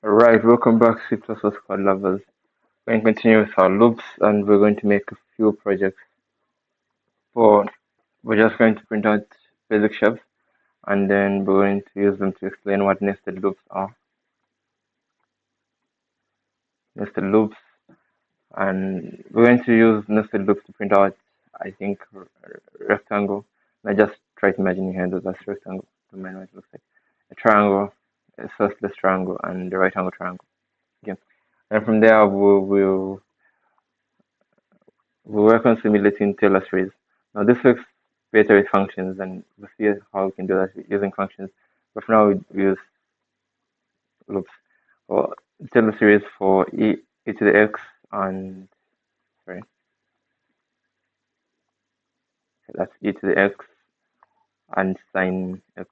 Alright, welcome back C++ Code Lovers. We're going to continue with our loops and we're going to make a few projects for, we're just going to print out basic shapes and then we're going to use them to explain what nested loops are. Nested loops, and we're going to use nested loops to print out, I think, rectangle. I just try to imagine in your head that that's rectangle, don't mind what it looks like. A triangle, a isosceles triangle, and a right angle triangle. Okay. And from there we'll work on simulating Taylor series. Now this works better with functions, and we'll see how we can do that using functions. But for now, we use loops. For Taylor series for e to the x and sorry, that's e to the x and sine x.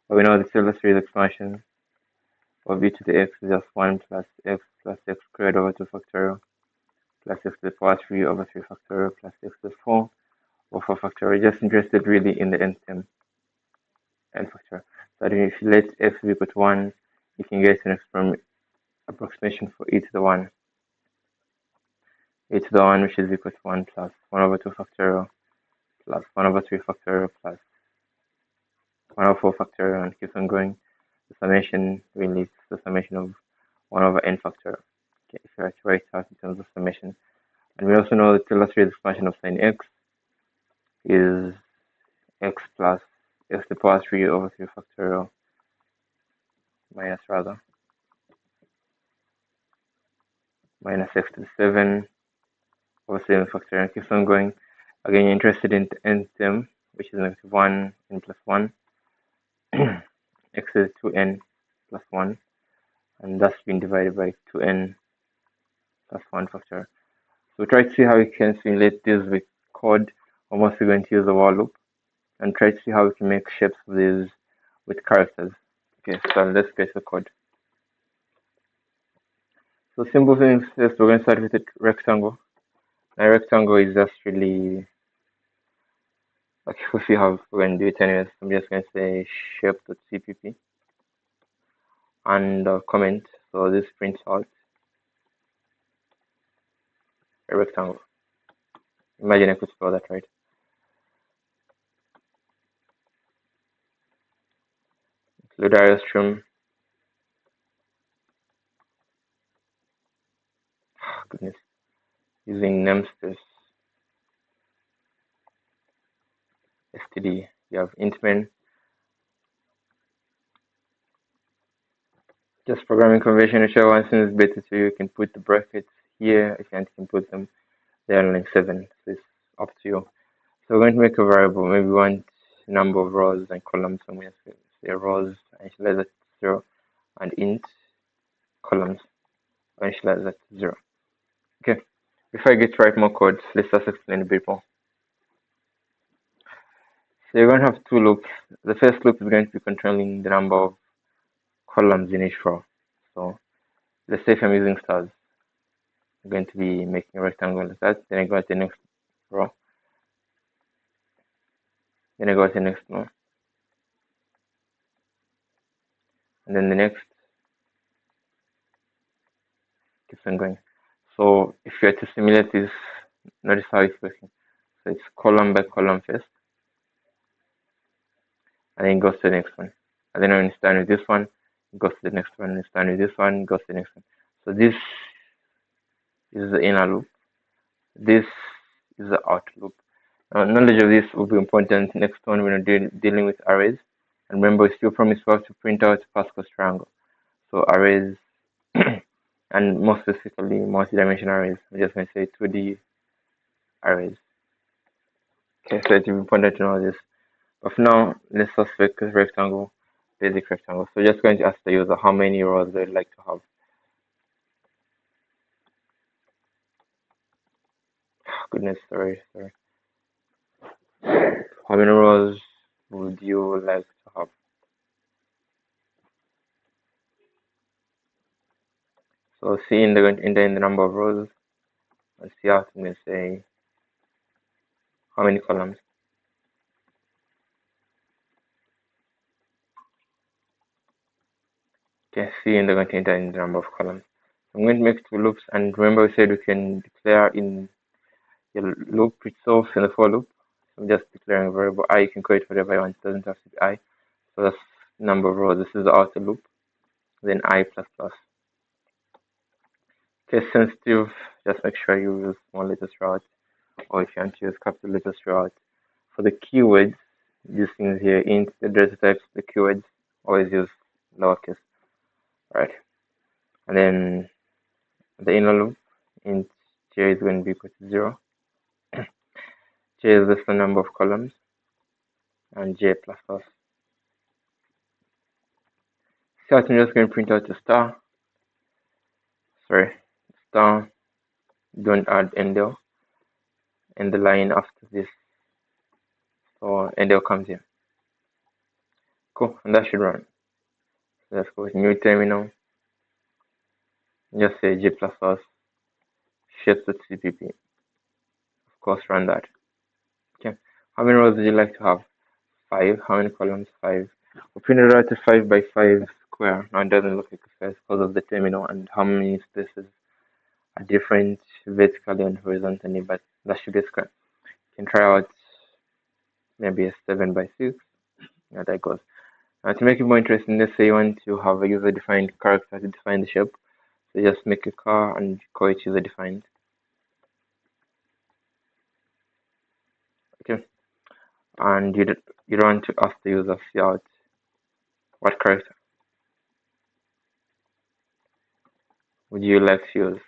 But we know the Taylor series expansion of e to the x is just 1 plus x squared over 2 factorial plus x to the power 3 over 3 factorial plus x to the 4 or 4 factorial. We're just interested really in the nth term. N factor. So if you let x be equal to 1, you can get an approximation for e to the 1. E to the 1, which is equal to 1 plus 1 over 2 factorial plus 1 over 3 factorial plus 1 over 4 factorial, and keeps on going. The summation really is the summation of 1 over n factorial. Okay, if you write it out in terms of summation. And we also know the Taylor series expansion of sine x is x plus x to the power 3 over 3 factorial minus x to the 7 over 7 factorial, and keeps on going. Again, you're interested in the nth term, which is negative 1 n plus 1 x is 2n plus 1, and that's been divided by 2n plus 1 factorial. So try to see how we can simulate this with code. I'm also going to use a while loop and try to see how we can make shapes of these with characters. Okay, so let's get the code. So simple things is we're going to start with a rectangle. A rectangle is just really, okay, we'll see how we're going to do it anyways. I'm just going to say shape.cpp and comment. So this prints out a rectangle. Imagine I could spell that right. Include arrow stream. Goodness. Using namespace std. You have int main. Just programming convention, whichever one seems better to you. You can put the brackets here. If you want, you can put them there on line 7. So it's up to you. So we're going to make a variable. Maybe we want number of rows and columns. So I'm going to say rows, initialize that 0, and int columns, initialize that 0. Okay. Before I get to write more code, let's just explain a bit more. So you're going to have two loops. The first loop is going to be controlling the number of columns in each row. So let's say if I'm using stars, I'm going to be making a rectangle like that. Then I go to the next row. Then I go to the next row. And then the next keeps on going. So if you are to simulate this, notice how it's working. So it's column by column first. And then it goes to the next one. And then when it's done with this one, it goes to the next one. When it's done with this one, it goes to the next one. So this is the inner loop. This is the outer loop. Knowledge of this will be important next one when we're dealing with arrays. And remember, we still promise we have to print out Pascal's triangle. So arrays, and more specifically, multi-dimensional arrays. I'm just going to say 2D arrays. Okay, so it's important to know this. But for now, let's just make a rectangle, basic rectangle. So just going to ask the user how many rows they'd like to have. Goodness, sorry. How many rows would you like to have? So see in the number of rows, and see out I'm going to say how many columns. Okay, C in the container in the number of columns. I'm going to make two loops, and remember we said we can declare in the loop itself in the for loop. So I'm just declaring a variable I. You can create whatever I want. It doesn't have to be I. So that's number of rows. This is the outer loop. Then I plus plus. Case sensitive, just make sure you use small letters throughout, or if you want to use capital letters throughout. For the keywords, these things here, int, the data types, the keywords, always use lowercase, right? And then the inner loop, int j is going to be equal to 0. J is just the number of columns, and j plus plus. So I'm just going to print out a star. Sorry, star, don't add endel in the line after this. So endel comes here. Cool, and that should run. So let's go with new terminal. Just say g plus plus shapes.cpp. Of course, run that. Okay. How many rows would you like to have? 5. How many columns? 5. We printed out a 5 by 5 square. Now it doesn't look like a square because of the terminal and how many spaces are different vertically and horizontally, but that should be a square. You can try out maybe a 7 by 6. Yeah, that goes. Now to make it more interesting, let's say you want to have a user-defined character to define the shape. So just make a car and call it user-defined. Okay. And you don't want to ask the user to out what character would you like to use.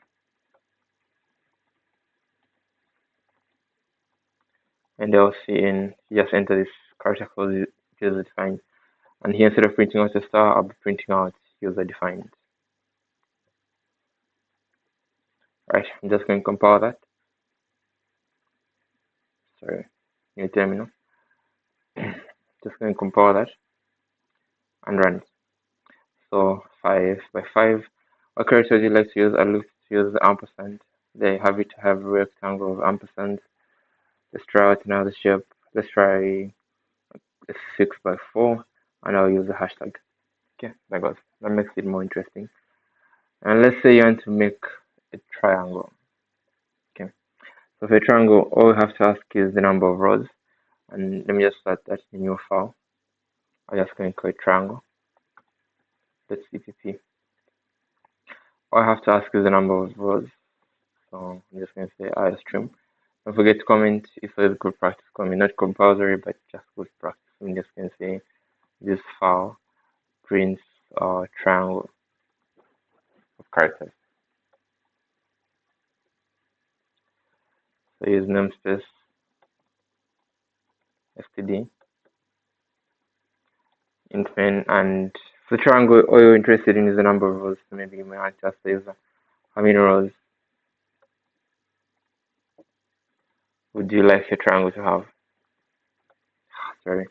And they'll see in, just enter this character called user defined. And here instead of printing out a star, I'll be printing out user defined. Right, I'm just going to compile that. Sorry, new terminal. Just going to compile that and run it. So 5 by 5. What character would you like to use? I look to use the ampersand. They have it to have a rectangle of ampersand. Let's try out another shape. Let's try a 6 by 4, and I'll use the hashtag. Okay, that makes it more interesting. And let's say you want to make a triangle. Okay, so for a triangle, all we have to ask is the number of rows. And let me just start that in a new file. I'm just going to create triangle. .cpp. All I have to ask is the number of rows. So I'm just going to say iostream. Don't forget to comment if it's good practice comment, not compulsory, but just good practice. I'm just going to say this file prints a triangle of characters. So use namespace std int main, and for triangle, all you're interested in is the number of rows. So maybe you might just say how many rows would you like your triangle to have? Sorry,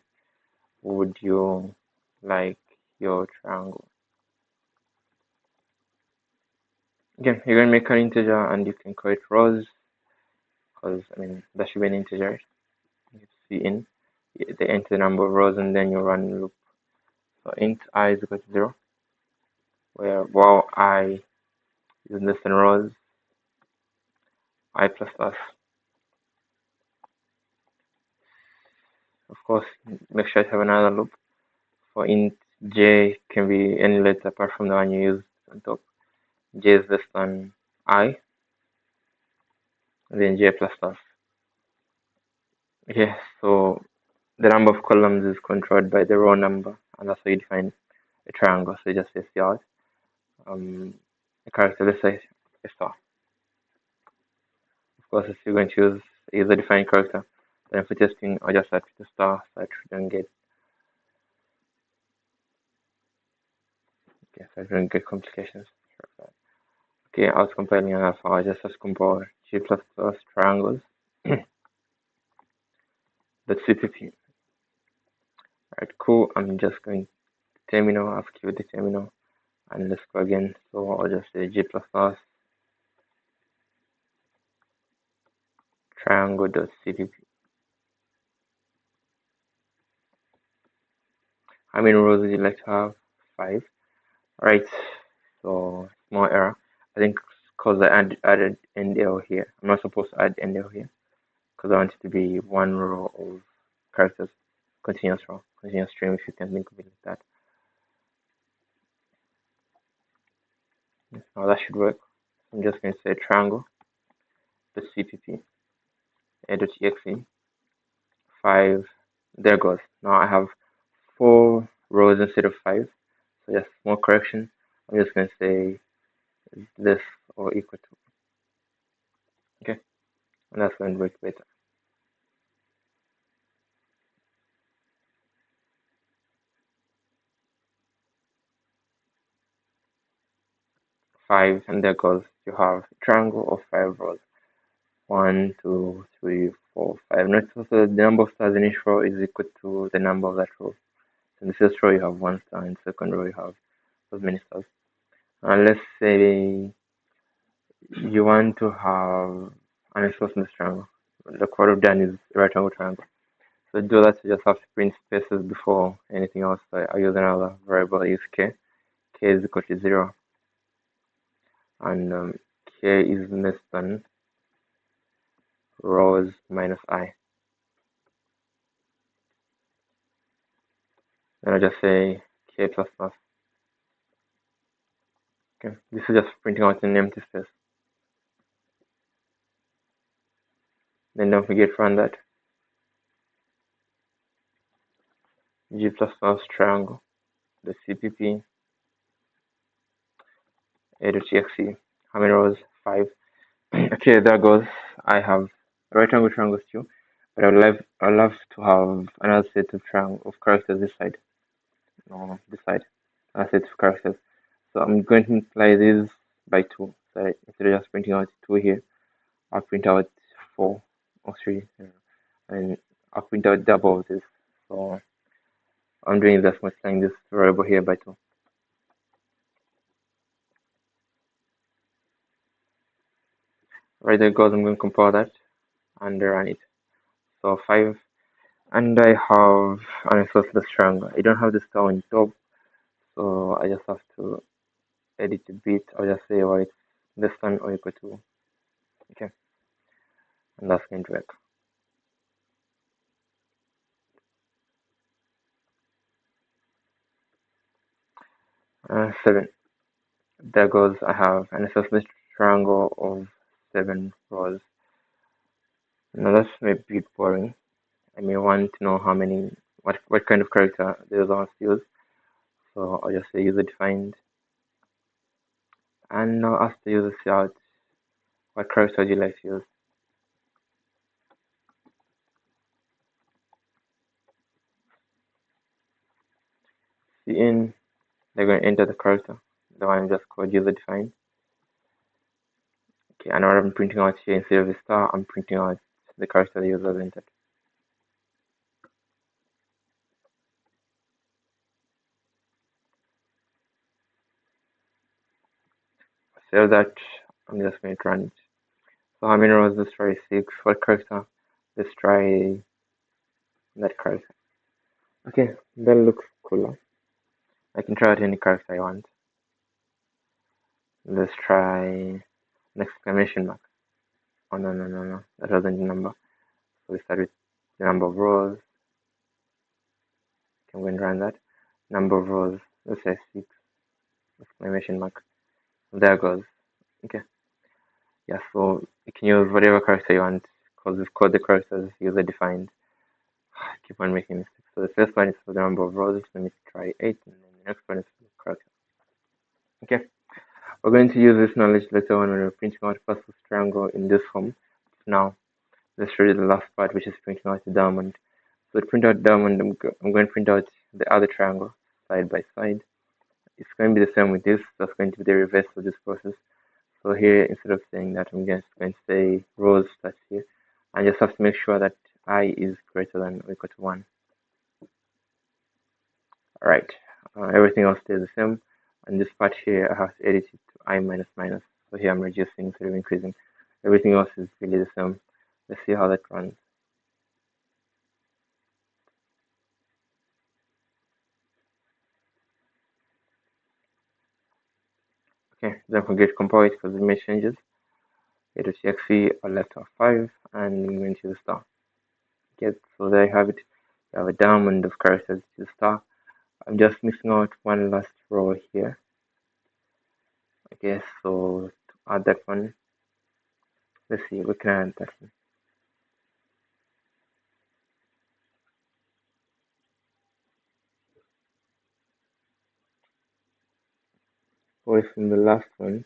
would you like your triangle? Again, you're gonna make an integer, and you can create rows because that should be an integer. You see in they enter the number of rows, and then you run the loop. So int I is equal to 0, where while I is less than rows, I plus plus. Of course, make sure to have another loop. For int j can be any letter apart from the one you use on top. J is less than I, and then j plus plus. Okay, so the number of columns is controlled by the row number, and that's how you define a triangle. So you just say out a character, let's say a star. Of course, if you're going to use a user-defined character, then for testing, I just add the star so I shouldn't get complications. Okay, I was compiling an alpha. I just have to compile G++ triangles. That's CPP. Alright, cool. I'm just going to terminal, ask you the terminal, and let's go again. So I'll just say G++ triangle.cpp. How many rows would you like to have? 5. Alright, so small error. I think because I added end arrow here. I'm not supposed to add end arrow here because I want it to be one row of characters, continuous row, continuous string, if you can think of it like that. Now that should work. I'm just going to say triangle, the CPP, a.exe, 5, there goes. Now I have 4 rows instead of 5, so just small correction. I'm just going to say this or equal to, okay, and that's going to work better. 5, and there goes. You have a triangle of 5 rows. 1, 2, 3, 4, 5. Notice also the number of stars in each row is equal to the number of that row. So in the first row you have 1 star, in the second row you have as many stars. And let's say you want to have an isosceles triangle. Like what I've done is a right angle triangle. So to do that, you just have to print spaces before anything else. So I use another variable, is k. K is equal to 0. And k is less than rows minus I. Then I just say k plus plus. Okay, this is just printing out an empty space. Then don't forget to run that. G++ triangle, the CPP, a.exe. How many rows? 5. Okay, there goes. I have right angle triangles too, but I'd love to have another set of triangle of characters this side. No, this side. Another set of characters. So I'm going to multiply these by 2. So instead of just printing out 2 here, I'll print out 4 or 3, and I'll print out double of this. So I'm doing this multiplying this variable here by 2. Right, there goes. I'm going to compile that and run it. So 5, and I have an isosceles triangle. I don't have the star on top, so I just have to edit a bit. I'll just say, well, it's less than or equal to, okay, and that's going to work. 7, there goes. I have an isosceles triangle of 7 rows. Now that's maybe a bit boring. I may want to know how many, what kind of character the other ones use. So I'll just say user defined, and now ask the user out what character would you like to use. In, they're going to enter the character, the one just called user defined. Okay, and what I'm printing out here, instead of the star, I'm printing out the character the user has entered. So that, I'm just going to run it. So how many rows? Let's try 6. What character? Let's try that character. Okay, that looks cooler. I can try out any character I want. Let's try an exclamation mark. Oh, no. That wasn't the number. So we start with the number of rows. Okay, I'm going to run that. Number of rows. Let's say 6. Exclamation mark. There goes. Okay. Yeah, so you can use whatever character you want because we've called the characters user defined. I keep on making mistakes. So the first one is for the number of rows. Let me try 8, and then the next one is for the character. Okay. We're going to use this knowledge later on when we're printing out a Pascal triangle in this form. Now, let's show you the last part, which is printing out the diamond. So to print out diamond, I'm going to print out the other triangle side by side. It's going to be the same with this. That's going to be the reverse of this process. So here, instead of saying that, I'm just going to say rows starts here. I just have to make sure that I is greater than or equal to 1. Alright, everything else stays the same. And this part here, I have to edit it to I minus minus. So here I'm reducing instead of increasing. Everything else is really the same. Let's see how that runs. Okay, don't forget to compile it because it made changes. Go to TXT or left of 5 and I'm going to the star. Okay, so there you have it. You have a diamond of characters to the star. I'm just missing out one last row here. Okay, so to add that one, let's see, we can add that one. So from the last one,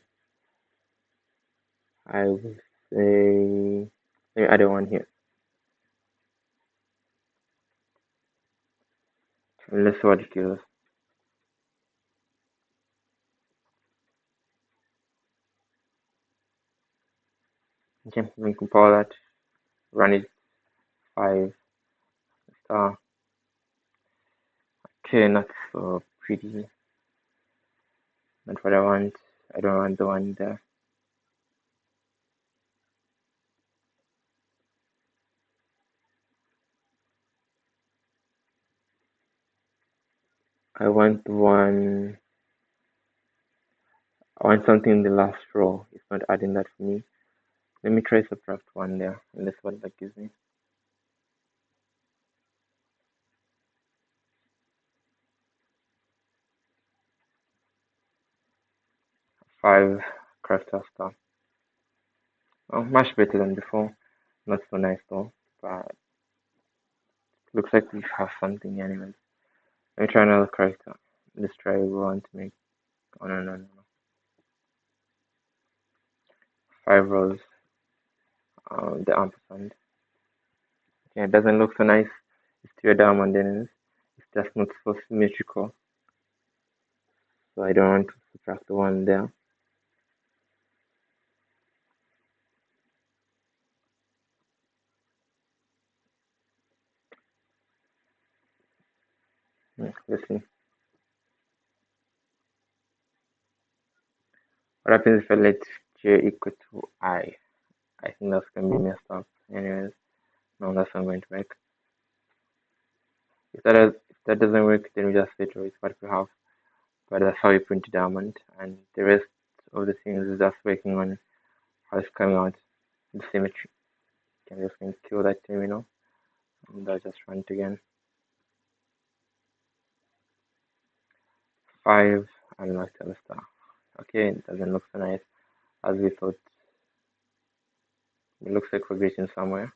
I will say, let me add a one here. And let's see what it gives us. Okay, we can compile that, run it, 5 star. Okay, not so pretty. Not what I want. I don't want the one there. I want one. I want something in the last row. It's not adding that for me. Let me try subtract one there, and that's what that gives me. 5 crafter star. Oh, much better than before. Not so nice though, but looks like we have something anyways. Let me try another character. Let's try one to make. Oh no. 5 rows. The ampersand. Yeah, it doesn't look so nice. It's still a diamond in it. It's just not so symmetrical. So I don't want to subtract the one there. Let's see. What happens if I let j equal to I? I think that's going to be messed up. Anyways, no, that's not going to work. If that doesn't work, then we just iterate what we have. But that's how you print a diamond, and the rest of the things is just working on how it's coming out, the symmetry. Okay, I'm just going to kill that terminal, and I'll just run it again. 5 and not tell star. Okay, it doesn't look so nice as we thought. It looks like we're glitching somewhere.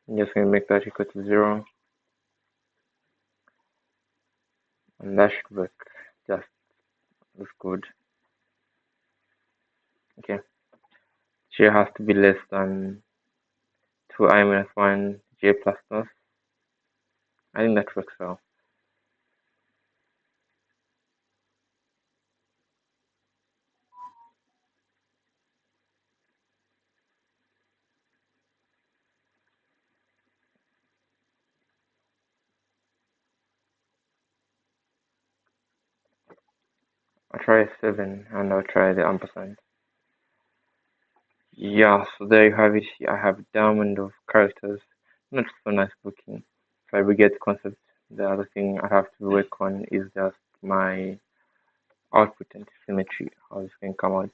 I'm just going to make that equal to 0, and that should work. Just looks good. Okay, j has to be less than 2i minus 1 j plus plus. I think that works well. I'll try 7 and I'll try the ampersand. Yeah, so there you have it. I have a diamond of characters. Not so nice looking. If I we get the concept, the other thing I have to work on is just my output and symmetry, how it's going to come out.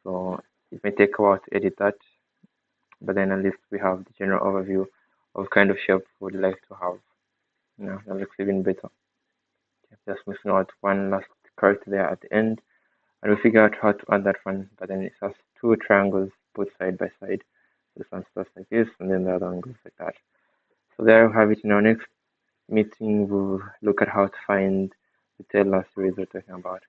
So it may take a while to edit that, but then at least we have the general overview of kind of shape we would like to have. That looks even better. Just missing out one last character there at the end, and we figure out how to add that one, but then it has two triangles put side by side. This one starts like this, and then the other one goes like that. So there we have it. In our next meeting, we'll look at how to find the Taylor series we're talking about.